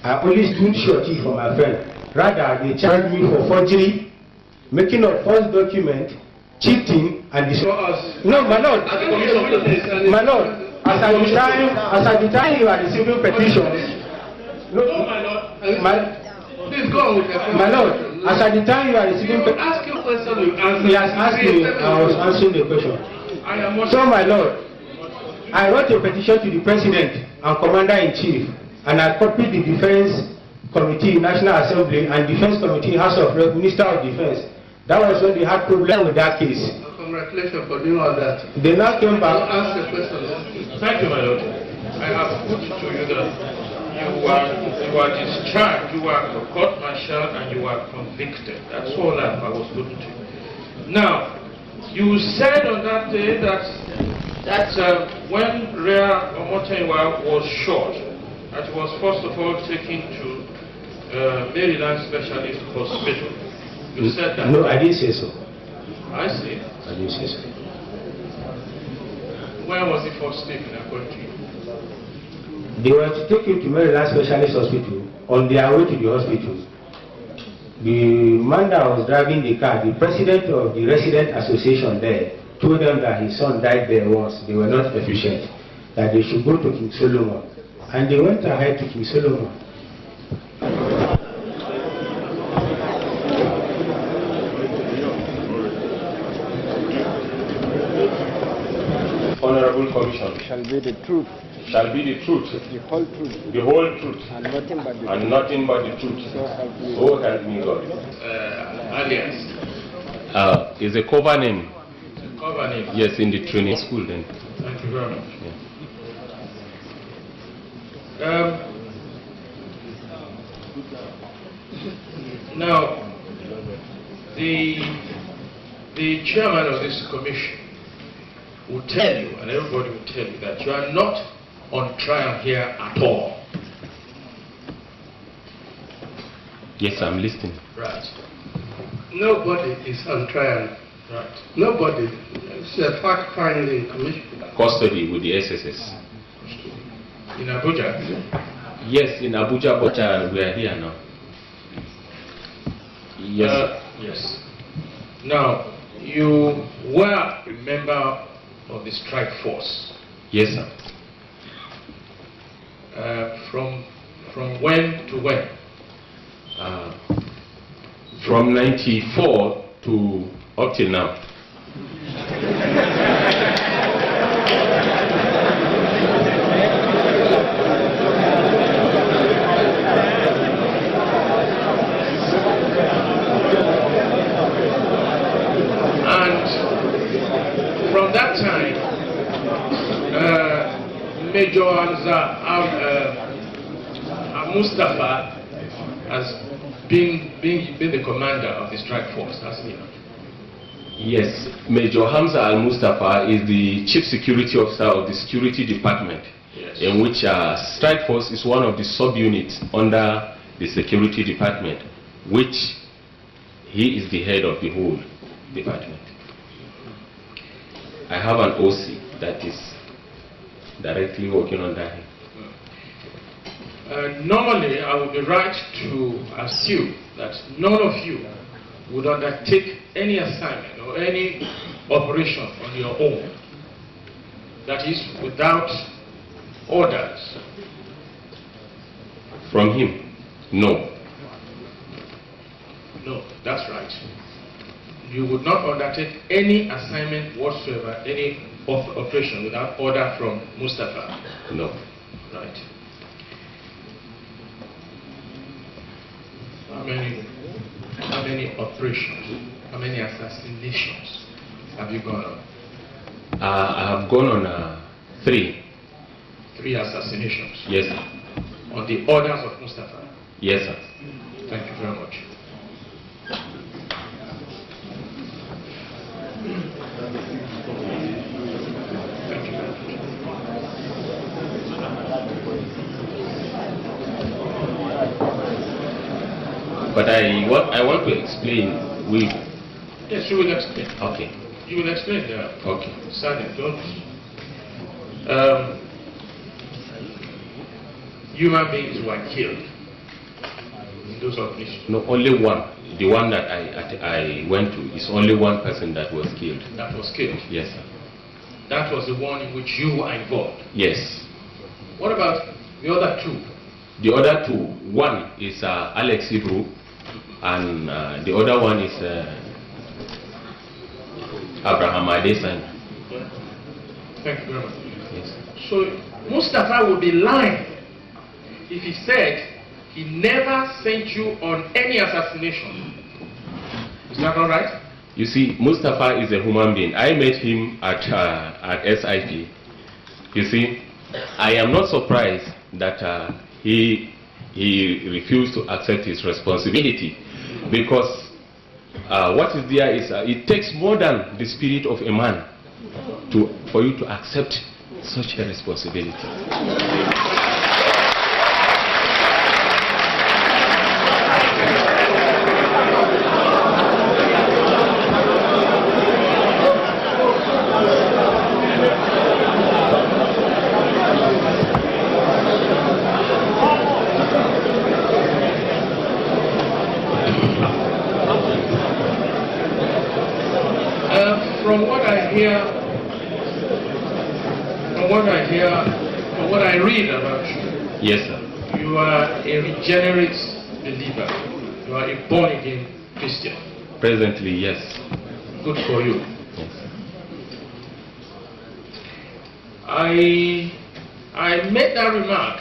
I only stood shorty for my friend. Rather, they charged me for forgery, making of false document, cheating, and destroying. No, my lord. My lord, as at the time you are receiving petitions. No, my lord. Please go on with your question. My lord, as at the time you are receiving petitions. Ask your question, you answer. He has asked me, I was answering the question. So, my lord, I wrote a petition to the president and commander-in-chief, and I copied the defense committee, National Assembly, and defense committee, House of Rep, Minister of Defense. That was when they had problem with that case. Congratulations for doing all that. They now came back. Ask the question. Thank you, my lord. I have put to you that you were discharged, you were court-martialed, and you were convicted. That's all I was putting to you. Now, you said on that day that when Rea Omotenwa was shot, that he was first of all taken to Maryland Specialist Hospital. You said that? No, I didn't say so. I see. I didn't say so. Where was he first taken according to you? They were to take him to Maryland Specialist Hospital. On their way to the hospital, the man that was driving the car, the president of the resident association there, told them that his son died there once. They were not efficient, that they should go to King Solomon. And they went ahead to King Solomon. Honorable Commission. Shall be the truth. Shall be the truth. The whole truth. The whole truth. And nothing but the and truth. Nothing but the truth. So help me God. Alias. Is a cover name. Cover name. Yes, in the training school then. Thank you very much. Yeah. Now, the chairman of this commission will tell you, and everybody will tell you, that you are not on trial here at all. Yes, I'm listening. Right. Nobody is on trial. Right. Nobody. It's a fact-finding commission. Custody with the SSS. In Abuja? Yes, in Abuja, but we are here now. Yes. Yes. Now, you were a member of the strike force. Yes, sir. From when to when? From 94 to up till now. From that time, Major Al Mustapha has been the commander of the strike force, hasn't he? Yes, Major Hamza Al Mustapha is the chief security officer of the security department, yes, in which strike force is one of the subunits under the security department, which he is the head of the whole department. I have an OC that is directly working under him. Normally, I would be right to assume that none of you would undertake any assignment or any operation on your own, that is, without orders. From him? No. No, that's right. You would not undertake any assignment whatsoever, any operation without order from Mustapha. No. Right. How many operations, how many assassinations have you gone on? I have gone on 3. 3 assassinations? Yes, sir. On the orders of Mustapha? Yes, sir. Thank you very much. Thank you very much. But I want to explain. Yes, you will explain. Okay. You will explain there. Okay. Sergeant, don't. Human beings were killed in those operations? No, only one. The one that I went to is only one person that was killed. That was killed? Yes, sir. That was the one in which you were involved? Yes. What about the other two? The other two, one is Alex Ibru, and the other one is Abraham Adesanya. Thank you very much. Yes. So Mustapha would be lying if he said he never sent you on any assassination. Is that all right? You see, Mustapha is a human being. I met him at SIP. You see, I am not surprised that he refused to accept his responsibility, because what is there is it takes more than the spirit of a man for you to accept such a responsibility. From what I read about you, Yes, sir. you are a regenerate believer. You are a born-again Christian. Presently, yes. Good for you. Yes. I made that remark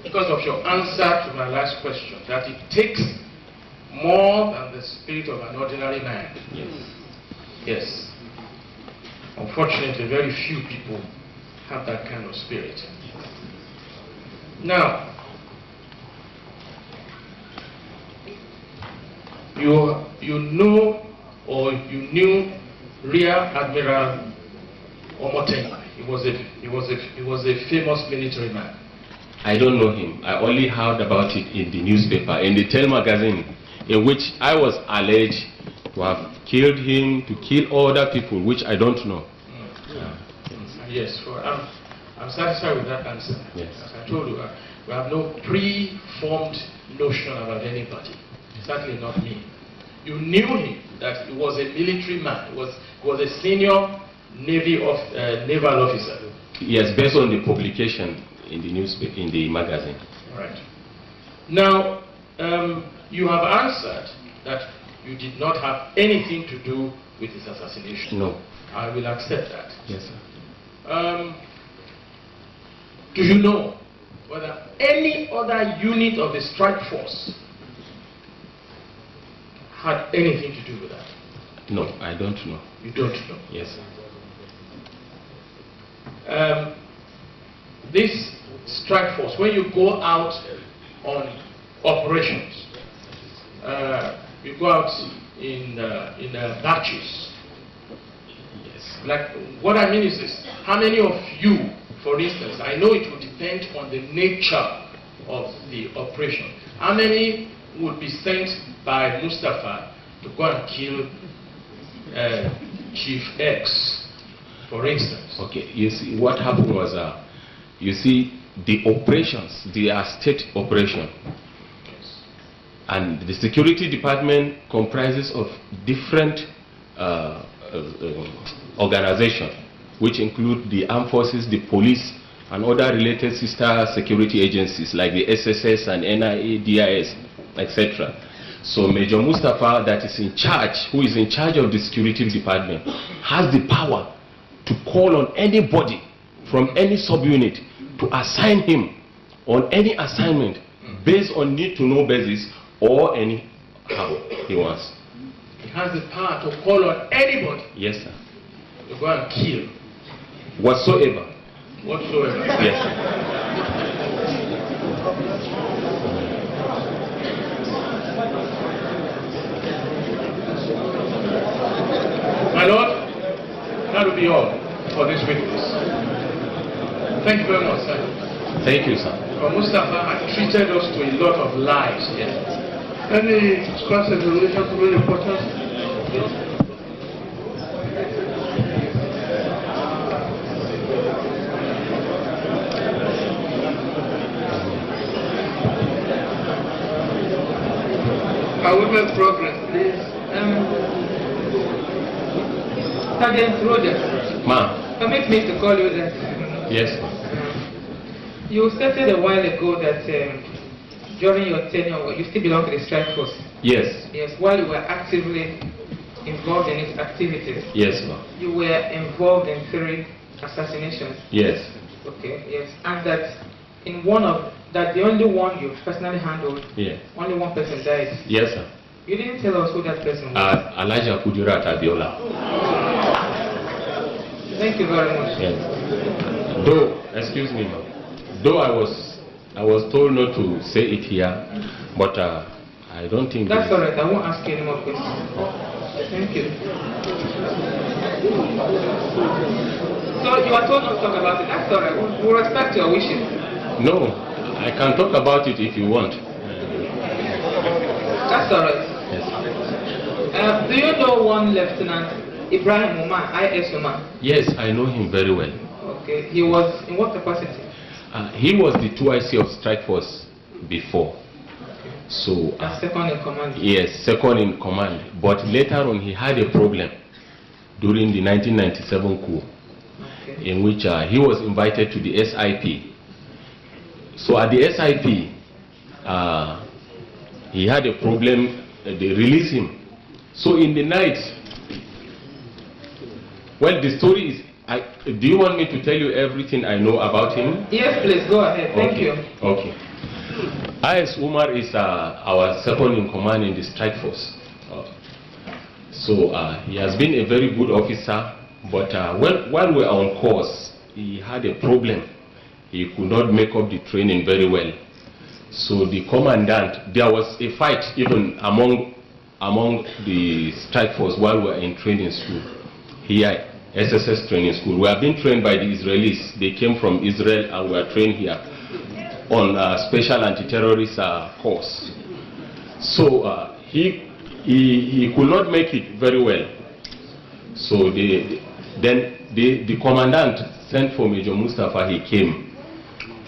because of your answer to my last question, that it takes more than the spirit of an ordinary man. Yes. Yes. Unfortunately, very few people have that kind of spirit. Now, you know, or you knew Rear Admiral Omotenga. He was a famous military man. I don't know him. I only heard about it in the newspaper, in the Tell magazine, in which I was alleged to have killed him, to kill other people, which I don't know. Yes, I'm satisfied with that answer. Yes. As I told you, we have no pre-formed notion about anybody. Certainly not me. You knew him, that he was a military man. He was a senior naval officer. Yes, based on the publication in the newspaper, in the magazine. All right. Now, you have answered that you did not have anything to do with his assassination. No. I will accept that. Yes, sir. Do you know whether any other unit of the strike force had anything to do with that? No, I don't know. You don't know? Yes, sir. This strike force, when you go out on operations, you go out in batches. Yes. Like, what I mean is this: how many of you, for instance, I know it will depend on the nature of the operation, how many would be sent by Mustapha to go and kill Chief X, for instance? Okay, you see, what happened was, you see, the operations, they are state operation. Yes. And the security department comprises of different organizations, which include the armed forces, the police, and other related sister security agencies like the SSS and NIA, DIS, etc. So Major Mustapha, that is in charge, who is in charge of the security department, has the power to call on anybody from any subunit to assign him on any assignment based on need-to-know basis or any how he wants. He has the power to call on anybody. Yes, sir. To go and kill. Whatsoever. Whatsoever. Yes, sir. My Lord, that will be all for this witness. Thank you very much, sir. Thank you, sir. Mustapha had treated us to a lot of lies here. Any cross-examination to be reported? Can we make progress, please? Sergeant Rogers, Ma. permit me to call you that. Yes. You stated a while ago that during your tenure, you still belong to the strike force. Yes. Yes, while you were actively involved in its activities. Yes, ma. You were involved in 3 assassinations. Yes. Okay, yes. And that in one of that, the only one you personally handled, Yeah. only one person died. Yes, sir. You didn't tell us who that person was. Kudirat Abiola. Thank you very much. Yes. Though, excuse me, ma'am. Though I was told not to say it here, but I don't think That's all right. I won't ask you any more questions. Thank you. So you are told not to talk about it. That's all right. We'll respect your wishes. No, I can talk about it if you want. That's all right. Yes. Do you know one Lieutenant Ibrahim Umar, IS Umar? Yes, I know him very well. Okay. He was in what capacity? He was the 2IC of Strike Force before. So Second in command. yes, second in command. But later on, he had a problem during the 1997 coup, Okay. in which he was invited to the SIP. So at the SIP, he had a problem. They released him. So in the night, well, the story is. Do you want me to tell you everything I know about him? Yes, please go ahead. Thank Okay. you. Okay. IS Umar is our second in command in the strike force. So he has been a very good officer, but while we were on course, he had a problem. He could not make up the training very well. So the commandant, there was a fight even among the strike force while we were in training school here. SSS training school. We have been trained by the Israelis. They came from Israel and were trained here on special anti-terrorist course. So he could not make it very well. So then the commandant sent for Major Mustapha. He came.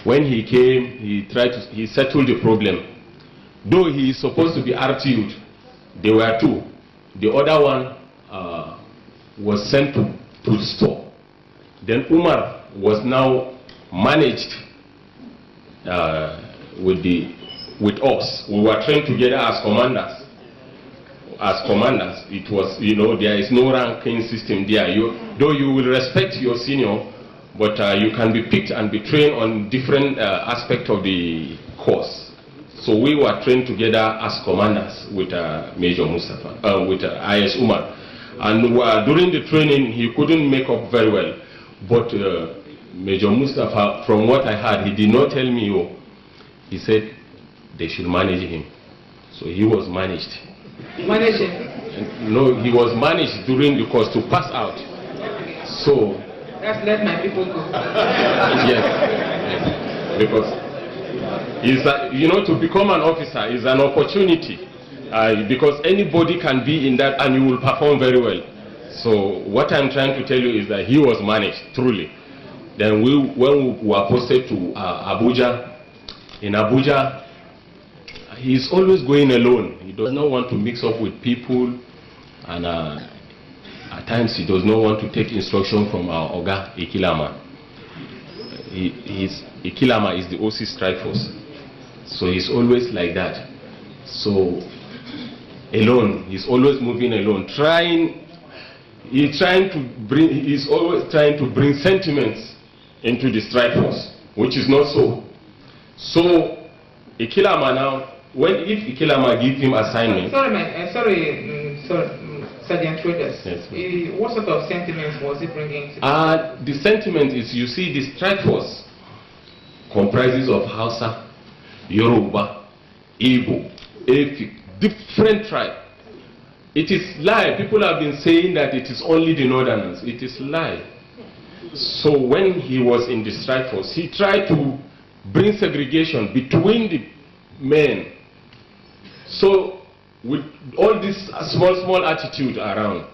When he came, he settled the problem. Though he is supposed to be RTU'd, there were 2. The other one was sent to the store. Then Umar was now managed with us. We were trained together as commanders. It was, there is no ranking system there. Though you will respect your senior, but you can be picked and be trained on different aspects of the course. So we were trained together as commanders with Major Mustapha, with IS Umar. And during the training, he couldn't make up very well. But Major Mustapha, from what I heard, he did not tell me. He said they should manage him. So he was managed. Manage him? No, he was managed during the course to pass out. So That's let my people go. yes, because to become an officer is an opportunity. Because anybody can be in that and you will perform very well. So what I'm trying to tell you is that he was managed, truly. Then when we were posted to Abuja, in Abuja, he's always going alone. He does not want to mix up with people, and at times he does not want to take instruction from our Oga Ikilama. Ikilama is the OC Strike Force. So he's always like that. So alone, he's always moving alone, he's always trying to bring sentiments into the strike force, which is not so. So Ikilama now, if Ikilama gives him assignment. Sorry, Sergeant Rogers. Yes, what sort of sentiments was he bringing? The sentiment is, you see, the strike force comprises of Hausa, Yoruba, Igbo, Efik, different tribes. It is lie. People have been saying that it is only the northerners. It is lie. So when he was in the strike force, he tried to bring segregation between the men. So with all this small attitude around,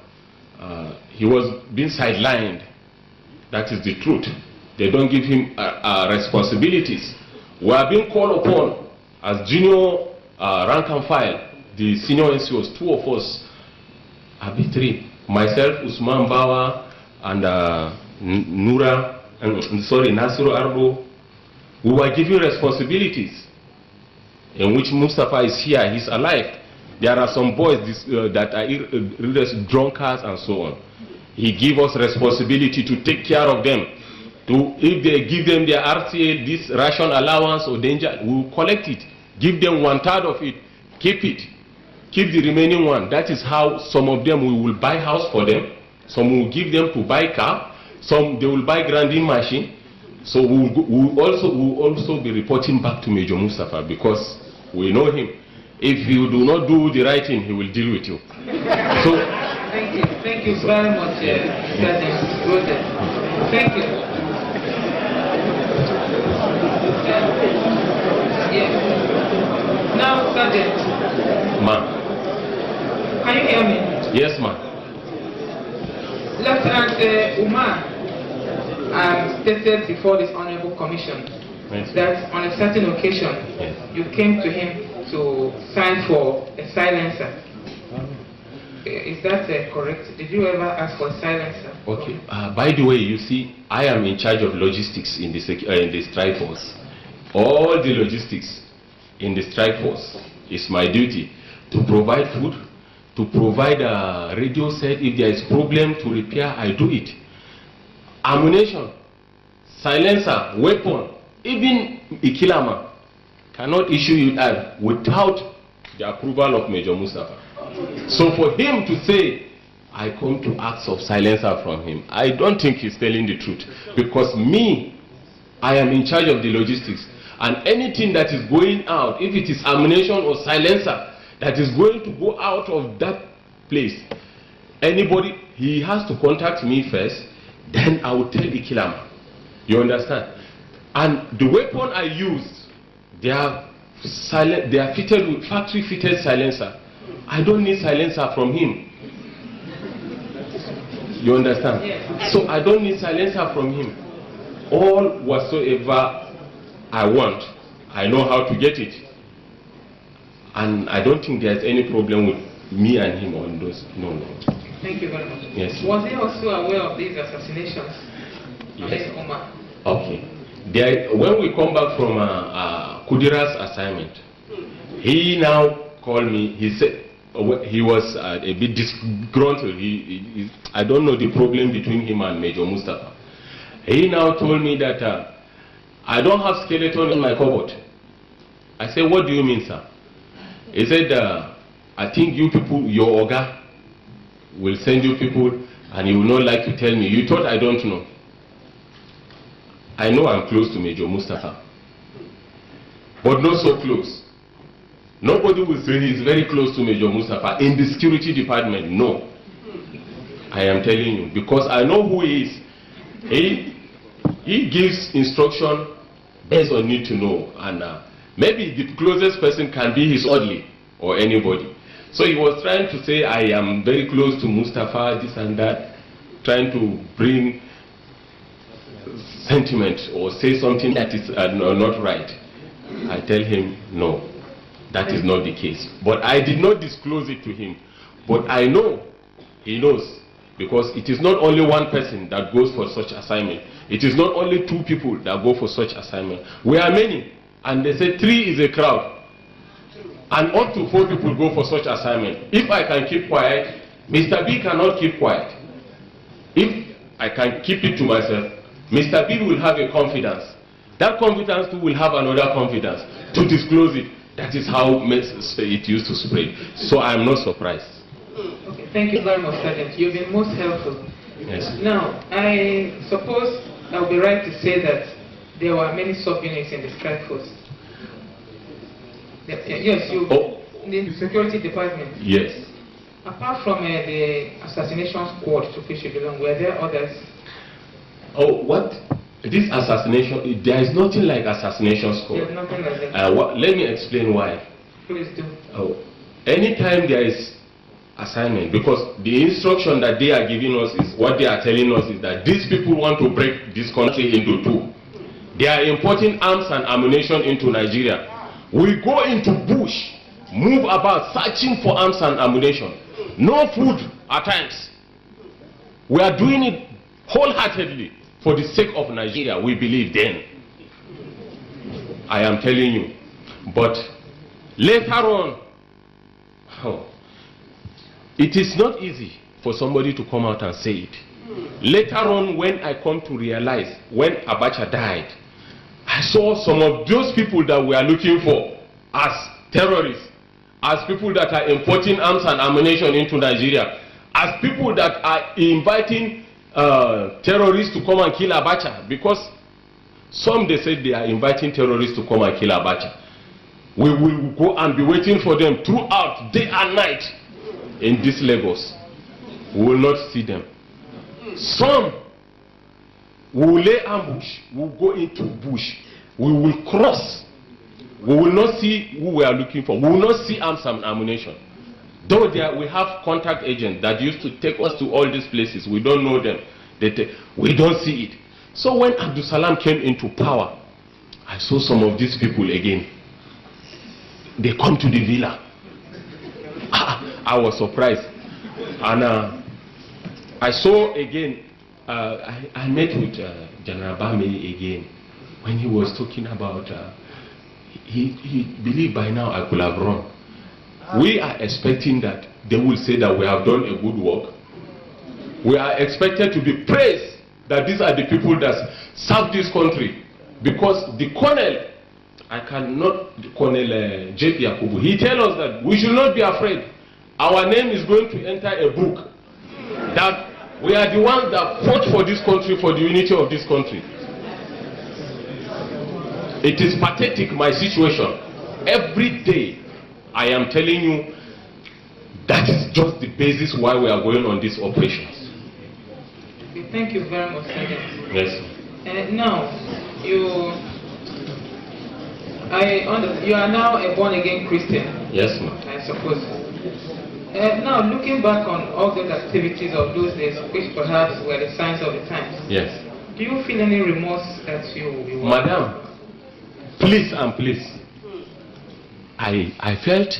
he was being sidelined. That is the truth. They don't give him responsibilities. We are being called upon as junior rank and file the senior NCOs, 2 of us, Abi 3, myself, Usman Bawa, and Nasiru Arbo, we were given responsibilities in which Mustapha is here, he's alive. There are some boys that are drunkards and so on. He gave us responsibility to take care of them. If they give them their RCA, this ration allowance or danger, we will collect it. Give them 1/3 of it, keep it. Keep the remaining one. That is how some of them we will buy house for them. Some will give them to buy car. Some they will buy grinding machine. So we will also be reporting back to Major Mustapha because we know him. If you do not do the right thing, he will deal with you. So thank you very much, Sergeant. Thank you. Yes. Now, Sergeant. Ma. Can you hear me? Yes, ma. Lieutenant Umar stated before this honorable commission that on a certain occasion you came to him to sign for a silencer. Is that correct? Did you ever ask for a silencer? Okay. By the way, you see, I am in charge of logistics in the strike force. All the logistics in the strike force is my duty to provide food, to provide a radio set. If there is problem to repair, I do it. Ammunition, silencer, weapon, even Ikilama cannot issue you that without the approval of Major Mustapha. So for him to say, I come to ask of silencer from him, I don't think he's telling the truth. Because me, I am in charge of the logistics. And anything that is going out, if it is ammunition or silencer, that is going to go out of that place, anybody, he has to contact me first, then I will tell Ikilama. You understand? And the weapon I use, they are fitted with factory-fitted silencer. I don't need silencer from him. You understand? Yes. So I don't need silencer from him. All whatsoever I want, I know how to get it. And I don't think there's any problem with me and him on those. No. Thank you very much. Yes. Was he also aware of these assassinations? Yes. Omar? Okay. When we come back from Kudirat's assignment, he now called me. He said he was a bit disgruntled. I don't know the problem between him and Major Mustapha. He now told me that I don't have skeleton in my cupboard. I said, what do you mean, sir? He said, I think you people, your Oga, will send you people and he will not like to tell me. You thought I don't know. I know I'm close to Major Mustapha, but not so close. Nobody will say he's very close to Major Mustapha in the security department. No. I am telling you, because I know who he is. He gives instruction based on need to know, and maybe the closest person can be his orderly or anybody. So he was trying to say, I am very close to Mustapha, this and that, trying to bring sentiment or say something that is not right. I tell him, no, that is not the case. But I did not disclose it to him. But I know, he knows, because it is not only one person that goes for such assignment. It is not only 2 people that go for such assignment. We are many, and they say 3 is a crowd. And up to 4 people go for such assignment. If I can keep quiet, Mr. B cannot keep quiet. If I can keep it to myself, Mr. B will have a confidence. That confidence too will have another confidence to disclose it. That is how it used to spread. So I am not surprised. Okay, thank you very much, Sergeant. You've been most helpful. Yes. Now, I suppose I would be right to say that there were many subunits in the strike force. Yes, you in the security department. Yes. Apart from the assassination squad to which you belong, were there others? Oh, what? This assassination, there is nothing like assassination squad. There's nothing like that. Let me explain why. Please do. Oh, anytime there is assignment, because the instruction that they are giving us is, what they are telling us is that these people want to break this country into 2. They are importing arms and ammunition into Nigeria. We go into bush, move about searching for arms and ammunition. No food at times. We are doing it wholeheartedly for the sake of Nigeria, we believe then. I am telling you. But later on, it is not easy for somebody to come out and say it. Later on, when I come to realize, when Abacha died, I saw some of those people that we are looking for as terrorists, as people that are importing arms and ammunition into Nigeria, as people that are inviting terrorists to come and kill Abacha, because some they said they are inviting terrorists to come and kill Abacha. We will go and be waiting for them throughout, day and night, in this Lagos. We will not see them. Some will lay ambush, will go into bush, we will cross. We will not see who we are looking for. We will not see arms and ammunition. Though we have contact agents that used to take us to all these places, we don't know them. We don't see it. So when Abdul Salam came into power, I saw some of these people again. They come to the villa. I was surprised. And I saw again, I met with General Bame again, when he was talking about, he believed by now I could have run. We are expecting that they will say that we have done a good work. We are expected to be praised that these are the people that serve this country. Because the Colonel, Colonel J.P. Yakubu, he tells us that we should not be afraid. Our name is going to enter a book. That we are the ones that fought for this country, for the unity of this country. It is pathetic, my situation. Every day, I am telling you, that is just the basis why we are going on these operations. Thank you very much, Sergeant. Yes. Now, you are now a born-again Christian. Yes, ma'am. I suppose. Now, looking back on all those activities of those days, which perhaps were the signs of the times. Yes. Do you feel any remorse that you Madam, please and please. I felt